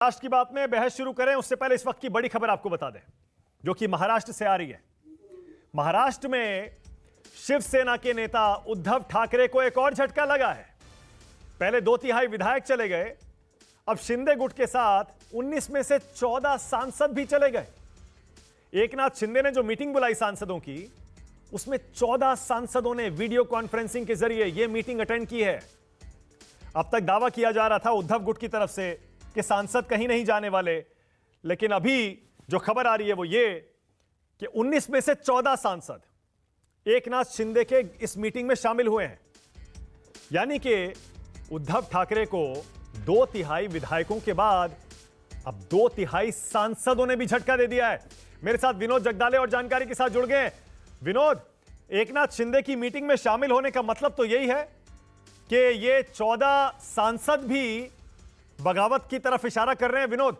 महाराष्ट्र की बात में बहस शुरू करें उससे पहले इस वक्त की बड़ी खबर आपको बता दें, जो कि महाराष्ट्र से आ रही है। महाराष्ट्र में शिवसेना के नेता उद्धव ठाकरे को एक और झटका लगा है। पहले 2/3 विधायक चले गए, अब शिंदे गुट के साथ 19 में से 14 सांसद भी चले गए। एकनाथ शिंदे ने जो मीटिंग बुलाई सांसदों की, उसमें 14 सांसदों ने वीडियो कॉन्फ्रेंसिंग के जरिए यह मीटिंग अटेंड की है। अब तक दावा किया जा रहा था उद्धव गुट की तरफ से कि सांसद कहीं नहीं जाने वाले, लेकिन अभी जो खबर आ रही है वो ये कि 19 में से 14 सांसद एकनाथ शिंदे के इस मीटिंग में शामिल हुए हैं। यानी कि उद्धव ठाकरे को 2/3 विधायकों के बाद अब 2/3 सांसदों ने भी झटका दे दिया है। मेरे साथ विनोद जगदाले और जानकारी के साथ जुड़ गए हैं। विनोद, एकनाथ शिंदे की मीटिंग में शामिल होने का मतलब तो यही है कि ये 14 सांसद भी बगावत की तरफ इशारा कर रहे हैं। विनोद,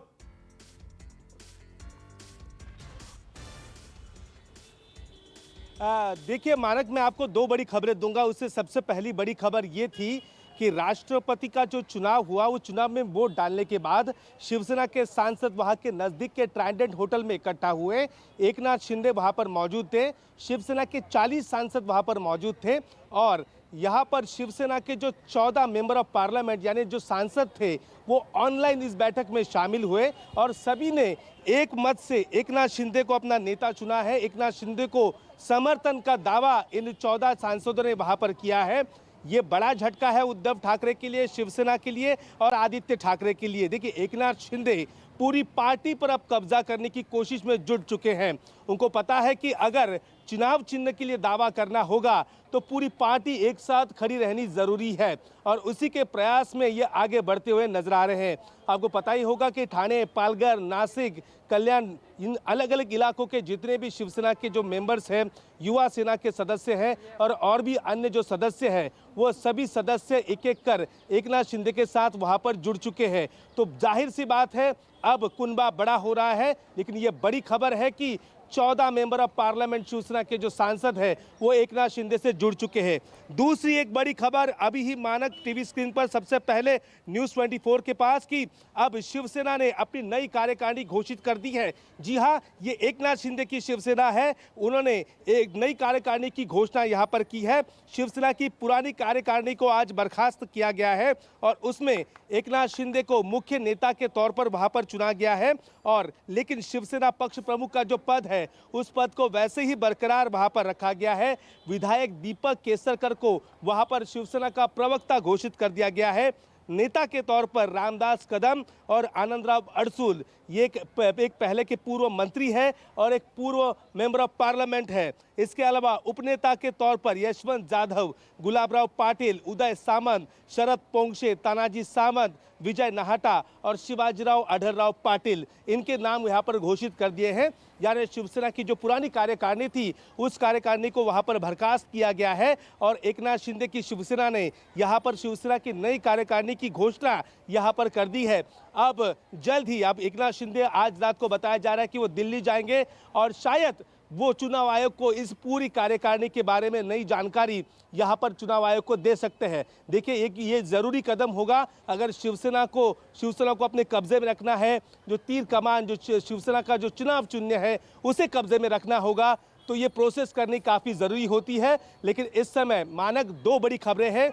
देखिए मानक, मैं आपको दो बड़ी खबरें दूंगा। उससे सबसे पहली बड़ी खबर ये थी कि राष्ट्रपति का जो चुनाव हुआ, वो चुनाव में वोट डालने के बाद शिवसेना के सांसद वहां के नजदीक के ट्राइडेंट होटल में इकट्ठा हुए। एकनाथ शिंदे वहां पर मौजूद थे, शिवसेना के 40 सांसद वहां पर मौजूद थे और यहाँ पर शिवसेना के जो 14 मेंबर ऑफ पार्लियामेंट यानी जो सांसद थे, वो ऑनलाइन इस बैठक में शामिल हुए और सभी ने एक मत से एकनाथ शिंदे को अपना नेता चुना है। एकनाथ शिंदे को समर्थन का दावा इन 14 सांसदों ने वहां पर किया है। ये बड़ा झटका है उद्धव ठाकरे के लिए, शिवसेना के लिए और आदित्य ठाकरे के लिए। देखिए, एकनाथ शिंदे पूरी पार्टी पर अब कब्जा करने की कोशिश में जुट चुके हैं। उनको पता है कि अगर चुनाव चिन्ह के लिए दावा करना होगा तो पूरी पार्टी एक साथ खड़ी रहनी जरूरी है और उसी के प्रयास में ये आगे बढ़ते हुए नजर आ रहे हैं। आपको पता ही होगा कि ठाणे, पालघर, नासिक, कल्याण, इन अलग अलग इलाकों के जितने भी शिवसेना के जो मेंबर्स हैं, युवा सेना के सदस्य हैं और भी अन्य जो सदस्य हैं, वो सभी सदस्य एक एक कर एकनाथ शिंदे के साथ वहां पर जुड़ चुके हैं। तो जाहिर सी बात है अब कुनबा बड़ा हो रहा है। लेकिन ये बड़ी खबर है कि 14 मेंबर ऑफ पार्लियामेंट शिवसेना के जो सांसद हैं वो एकनाथ शिंदे से जुड़ चुके हैं। दूसरी एक बड़ी खबर अभी ही मानक टीवी स्क्रीन पर सबसे पहले न्यूज़ 24 के पास कि अब शिवसेना ने अपनी नई कार्यकारिणी घोषित कर दी है। जी हाँ, ये एकनाथ शिंदे की शिवसेना है। उन्होंने एक नई कार्यकारिणी की घोषणा यहाँ पर की है। शिवसेना की पुरानी कार्यकारिणी को आज बर्खास्त किया गया है और उसमें एकनाथ शिंदे को मुख्य नेता के तौर पर वहाँ पर चुना गया है और लेकिन शिवसेना पक्ष प्रमुख का जो पद है उस पद को वैसे ही बरकरार वहां पर रखा गया है। विधायक दीपक केसरकर को वहां पर शिवसेना का प्रवक्ता घोषित कर दिया गया है। नेता के तौर पर रामदास कदम और आनंदराव अड़सूल, ये एक पहले के पूर्व मंत्री है और एक पूर्व मेंबर ऑफ पार्लियामेंट है। इसके अलावा उपनेता के तौर पर यशवंत जाधव, गुलाबराव पाटिल, उदय सामंत, शरद पोंक्षे, तानाजी सावंत, विजय नाहटा और शिवाजीराव अढरराव पाटिल, इनके नाम यहाँ पर घोषित कर दिए हैं। यानी शिवसेना की जो पुरानी कार्यकारिणी थी उस कार्यकारिणी को वहाँ पर बर्खास्त किया गया है और एकनाथ शिंदे की शिवसेना ने यहाँ पर शिवसेना की नई कार्यकारिणी की घोषणा यहाँ पर कर दी है। अब जल्द ही अब एकनाथ शिंदे, आज रात को बताया जा रहा है कि वो दिल्ली जाएंगे और शायद वो चुनाव आयोग को इस पूरी कार्यकारिणी के बारे में नई जानकारी यहाँ पर चुनाव आयोग को दे सकते हैं। देखिए, एक ये जरूरी कदम होगा। अगर शिवसेना को अपने कब्जे में रखना है, जो तीर कमान, जो शिवसेना का जो चुनाव चिन्ह है उसे कब्जे में रखना होगा, तो ये प्रोसेस करनी काफ़ी ज़रूरी होती है। लेकिन इस समय मानक दो बड़ी खबरें हैं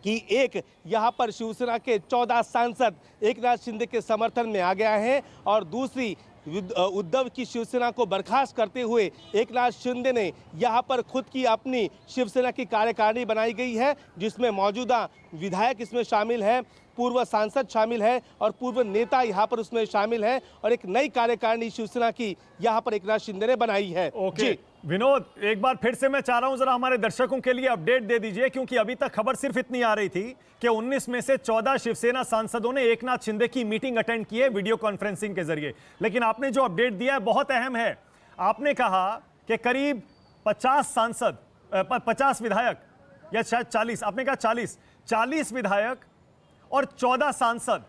कि एक, यहाँ पर शिवसेना के 14 सांसद एकनाथ शिंदे के समर्थन में आ गया है और दूसरी, उद्धव की शिवसेना को बर्खास्त करते हुए एकनाथ शिंदे ने यहाँ पर खुद की अपनी शिवसेना की कार्यकारिणी बनाई गई है, जिसमें मौजूदा विधायक इसमें शामिल है, पूर्व सांसद शामिल है और पूर्व नेता यहाँ पर उसमें शामिल है और एक नई कार्यकारिणी शिवसेना की यहाँ पर एकनाथ शिंदे ने बनाई है। ओके विनोद, एक बार फिर से मैं चाह रहा हूं जरा हमारे दर्शकों के लिए अपडेट दे दीजिए, क्योंकि अभी तक खबर सिर्फ इतनी आ रही थी कि 19 में से 14 शिवसेना सांसदों ने एकनाथ शिंदे की मीटिंग अटेंड की है वीडियो कॉन्फ्रेंसिंग के जरिए। लेकिन आपने जो अपडेट दिया है बहुत अहम है। आपने कहा कि करीब 50 विधायक या शायद 40, आपने कहा 40 विधायक और 14 सांसद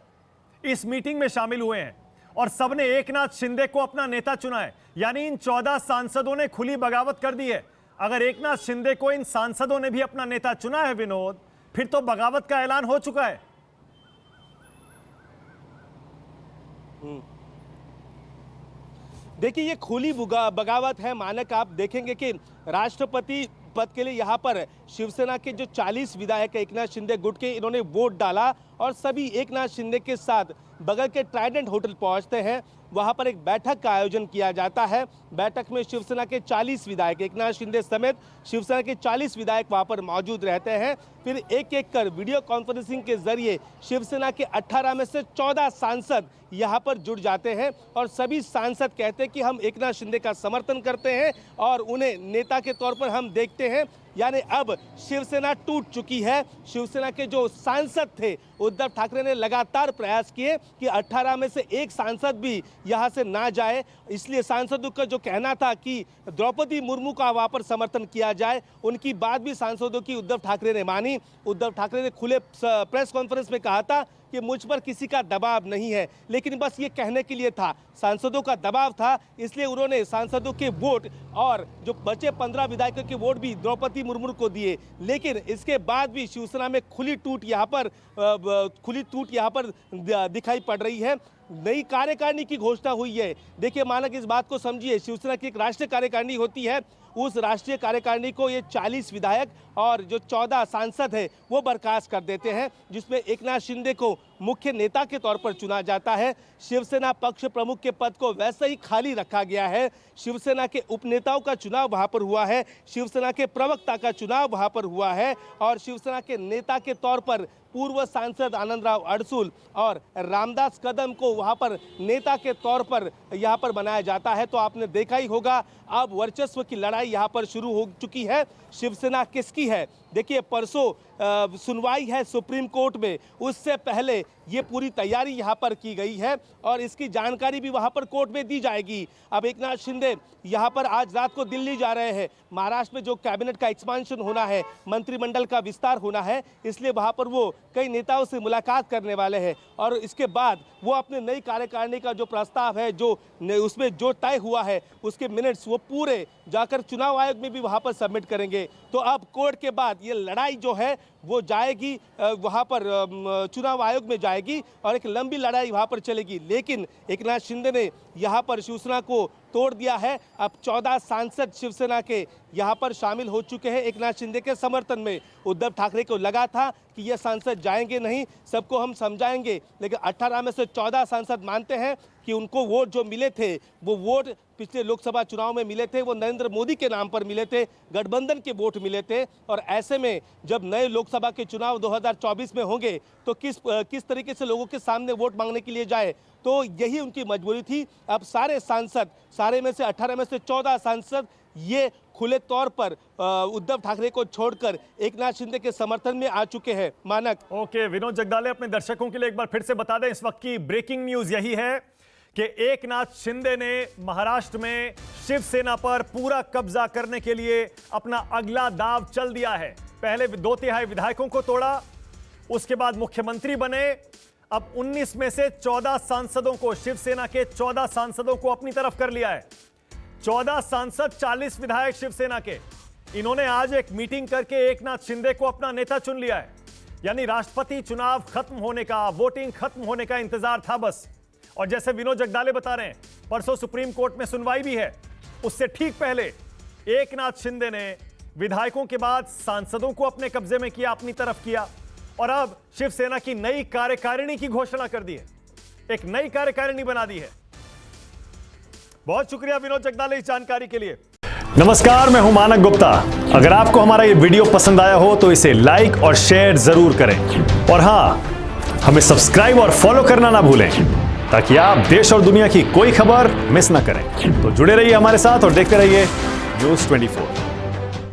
इस मीटिंग में शामिल हुए हैं और सबने एकनाथ शिंदे को अपना नेता चुना है। यानी इन 14 सांसदों ने खुली बगावत कर दी है। अगर एकनाथ शिंदे को इन सांसदों ने भी अपना नेता चुना है विनोद, फिर तो बगावत का ऐलान हो चुका है। देखिए ये खुली बगावत है मानक। आप देखेंगे कि राष्ट्रपति पद के लिए यहाँ पर शिवसेना के जो 40 विधायक है एकनाथ शिंदे गुट के, इन्होंने वोट डाला और सभी एकनाथ शिंदे के साथ बगल के ट्राइडेंट होटल पहुंचते हैं। वहां पर एक बैठक का आयोजन किया जाता है। बैठक में शिवसेना के 40 विधायक, एकनाथ शिंदे समेत शिवसेना के 40 विधायक वहां पर मौजूद रहते हैं। फिर एक एक कर वीडियो कॉन्फ्रेंसिंग के जरिए शिवसेना के 18 में से 14 सांसद यहां पर जुड़ जाते हैं और सभी सांसद कहते हैं कि हम एकनाथ शिंदे का समर्थन करते हैं और उन्हें नेता के तौर पर हम देखते हैं। यानी अब शिवसेना टूट चुकी है। शिवसेना के जो सांसद थे उद्धव ठाकरे ने लगातार प्रयास किए कि 18 में से एक सांसद भी यहां से ना जाए, इसलिए सांसदों का जो कहना था कि द्रौपदी मुर्मू का वहां पर समर्थन किया जाए, उनकी बात भी सांसदों की उद्धव ठाकरे ने मानी। उद्धव ठाकरे ने खुले प्रेस कॉन्फ्रेंस में कहा था कि मुझ पर किसी का दबाव नहीं है, लेकिन बस ये कहने के लिए था, सांसदों का दबाव था, इसलिए उन्होंने सांसदों के वोट और जो बचे 15 विधायकों के वोट भी द्रौपदी मुर्मू को दिए। लेकिन इसके बाद भी शिवसेना में खुली टूट यहाँ पर दिखाई पड़ रही है। नई कार्यकारिणी की घोषणा हुई है। देखिए मानक, इस बात को समझिए, शिवसेना की एक राष्ट्रीय कार्यकारिणी होती है, उस राष्ट्रीय कार्यकारिणी को ये 40 विधायक और जो 14 सांसद है वो बर्खास्त कर देते हैं, जिसमें एकनाथ शिंदे को मुख्य नेता के तौर पर चुना जाता है। शिवसेना पक्ष प्रमुख के पद को वैसे ही खाली रखा गया है। शिवसेना के उपनेताओं का चुनाव वहां पर हुआ है, शिवसेना के प्रवक्ता का चुनाव वहां पर हुआ है और शिवसेना के नेता के तौर पर पूर्व सांसद आनंदराव अडसूल और रामदास कदम को वहां पर नेता के तौर पर यहां पर बनाया जाता है। तो आपने देखा ही होगा, अब वर्चस्व की लड़ाई यहां पर शुरू हो चुकी है। शिवसेना किसकी है? देखिए परसों सुनवाई है सुप्रीम कोर्ट में, उससे पहले ये पूरी तैयारी यहाँ पर की गई है और इसकी जानकारी भी वहाँ पर कोर्ट में दी जाएगी। अब एकनाथ शिंदे यहाँ पर आज रात को दिल्ली जा रहे हैं। महाराष्ट्र में जो कैबिनेट का एक्सपांशन होना है, मंत्रिमंडल का विस्तार होना है, इसलिए वहाँ पर वो कई नेताओं से मुलाकात करने वाले हैं और इसके बाद वो अपने नई कार्यकारिणी का जो प्रस्ताव है, जो उसमें जो तय हुआ है, उसके मिनट्स वो पूरे जाकर चुनाव आयोग में भी वहाँ पर सबमिट करेंगे। तो अब कोर्ट के बाद ये लड़ाई जो है वो जाएगी वहाँ पर चुनाव आयोग में जाएगी और एक लंबी लड़ाई वहाँ पर चलेगी। लेकिन एकनाथ शिंदे ने यहाँ पर शिवसेना को तोड़ दिया है। अब 14 सांसद शिवसेना के यहाँ पर शामिल हो चुके हैं एकनाथ शिंदे के समर्थन में। उद्धव ठाकरे को लगा था कि ये सांसद जाएंगे नहीं, सबको हम समझाएंगे, लेकिन 18 में से 14 सांसद मानते हैं कि उनको वोट जो मिले थे वो वोट पिछले लोकसभा चुनाव में मिले थे, वो नरेंद्र मोदी के नाम पर मिले थे, गठबंधन के वोट मिले थे। और ऐसे में जब नए लोकसभा के चुनाव 2024 में होंगे तो किस तरीके से लोगों के सामने वोट मांगने के लिए जाए, तो यही उनकी मजबूरी थी। अब सारे सांसद, सारे में से 18 में से 14 सांसद ये खुले तौर पर उद्धव ठाकरे को छोड़कर एकनाथ शिंदे के समर्थन में आ चुके हैं। मानक ओके, विनोद जगदाले अपने दर्शकों के लिए एक बार फिर से बता दें, इस वक्त की ब्रेकिंग न्यूज यही है कि एकनाथ शिंदे ने महाराष्ट्र में शिवसेना पर पूरा कब्जा करने के लिए अपना अगला दांव चल दिया है। पहले 2/3 विधायकों को तोड़ा, उसके बाद मुख्यमंत्री बने। अब 19 में से 14 सांसदों को, शिवसेना के 14 सांसदों को अपनी तरफ कर लिया है। 14 सांसद, 40 विधायक शिवसेना के, इन्होंने आज एक मीटिंग करके एकनाथ शिंदे को अपना नेता चुन लिया है। यानी राष्ट्रपति चुनाव खत्म होने का, वोटिंग खत्म होने का इंतजार था बस। और जैसे विनोद जगदाले बता रहे हैं, परसों सुप्रीम कोर्ट में सुनवाई भी है, उससे ठीक पहले एकनाथ शिंदे ने विधायकों के बाद सांसदों को अपने कब्जे में किया, अपनी तरफ किया और अब शिवसेना की नई कार्यकारिणी की घोषणा कर दी है, एक नई कार्यकारिणी बना दी है। बहुत शुक्रिया विनोद जगदाले इस जानकारी के लिए। नमस्कार, मैं हूं मानक गुप्ता। अगर आपको हमारा ये वीडियो पसंद आया हो तो इसे लाइक और शेयर जरूर करें और हां, हमें सब्सक्राइब और फॉलो करना ना भूलें ताकि आप देश और दुनिया की कोई खबर मिस ना करें। तो जुड़े रहिए हमारे साथ और देखते रहिए न्यूज़ 24।